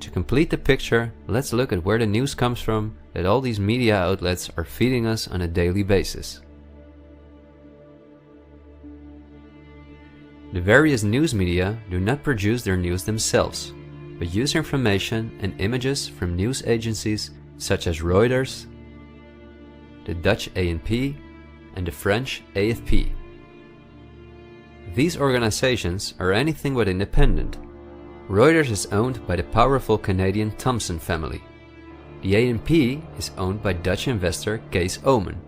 To complete the picture, let's look at where the news comes from that all these media outlets are feeding us on a daily basis. The various news media do not produce their news themselves, but use information and images from news agencies such as Reuters, the Dutch ANP, and the French AFP. These organizations are anything but independent. Reuters is owned by the powerful Canadian Thomson family. The ANP is owned by Dutch investor Kees Omen,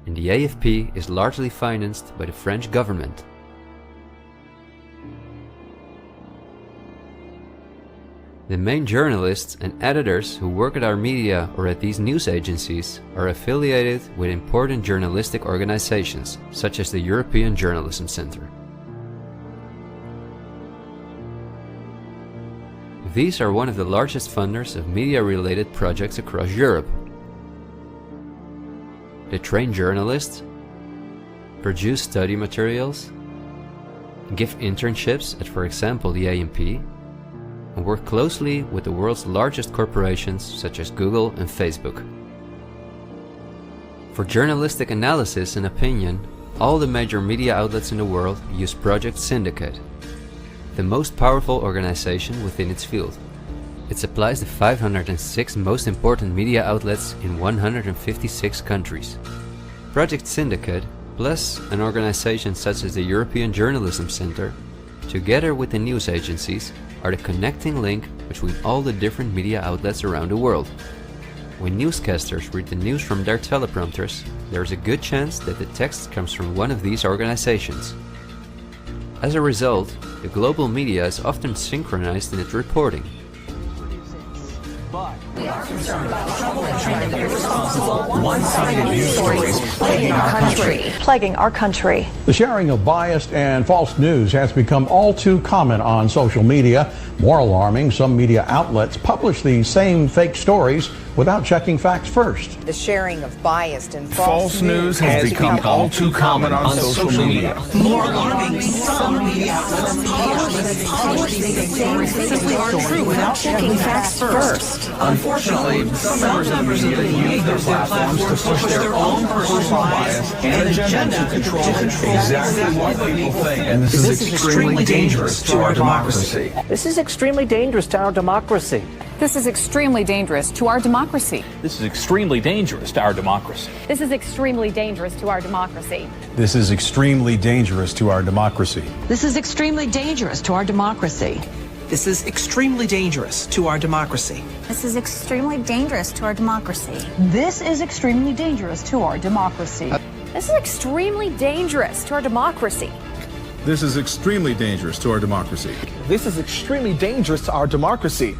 and the AFP is largely financed by the French government. The main journalists and editors who work at our media or at these news agencies are affiliated with important journalistic organizations, such as the European Journalism Centre. These are one of the largest funders of media-related projects across Europe. They train journalists, produce study materials, give internships at, for example, the ANP, and work closely with the world's largest corporations such as Google and Facebook. For journalistic analysis and opinion, all the major media outlets in the world use Project Syndicate, the most powerful organization within its field. It supplies the 506 most important media outlets in 156 countries. Project Syndicate, plus an organization such as the European Journalism Centre, together with the news agencies, are the connecting link between all the different media outlets around the world. When newscasters read the news from their teleprompters, there is a good chance that the text comes from one of these organizations. As a result, the global media is often synchronized in its reporting. We are concerned about the trouble and trend of irresponsible, one-sided news stories plaguing our country. The sharing of biased and false news has become all too common on social media. More alarming, some media outlets publish these same fake stories without checking facts first. The sharing of biased and false news has become all too common on social media. More alarming, some media outlets publish these same fake stories without checking facts first. Unfortunately, some members of the media use their platforms to push their own personal bias and agenda to control exactly what people think. And this is extremely dangerous to our democracy. This is extremely dangerous to our democracy. This is extremely dangerous to our democracy. This is extremely dangerous to our democracy. This is extremely dangerous to our democracy. This is extremely dangerous to our democracy. This is extremely dangerous to our democracy. This is extremely dangerous to our democracy. This is extremely dangerous to our democracy. This is extremely dangerous to our democracy. This is extremely dangerous to our democracy. This is extremely dangerous to our democracy. This is extremely dangerous to our democracy.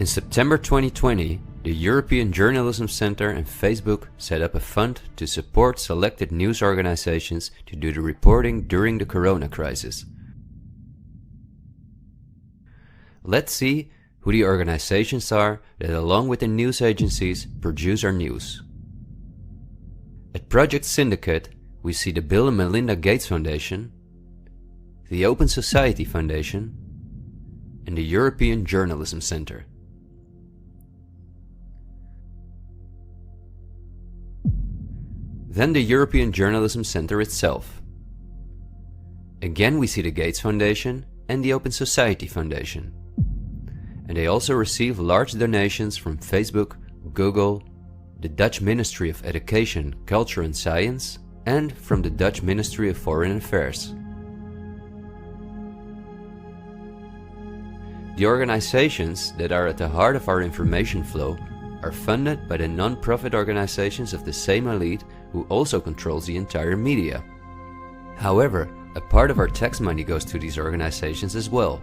In September 2020, the European Journalism Centre and Facebook set up a fund to support selected news organizations to do the reporting during the corona crisis. Let's see who the organizations are that, along with the news agencies, produce our news. At Project Syndicate, we see the Bill and Melinda Gates Foundation, the Open Society Foundation, and the European Journalism Centre. Then the European Journalism Centre itself. Again we see the Gates Foundation and the Open Society Foundation. And they also receive large donations from Facebook, Google, the Dutch Ministry of Education, Culture and Science, and from the Dutch Ministry of Foreign Affairs. The organizations that are at the heart of our information flow are funded by the non-profit organizations of the same elite who also controls the entire media. However, a part of our tax money goes to these organizations as well.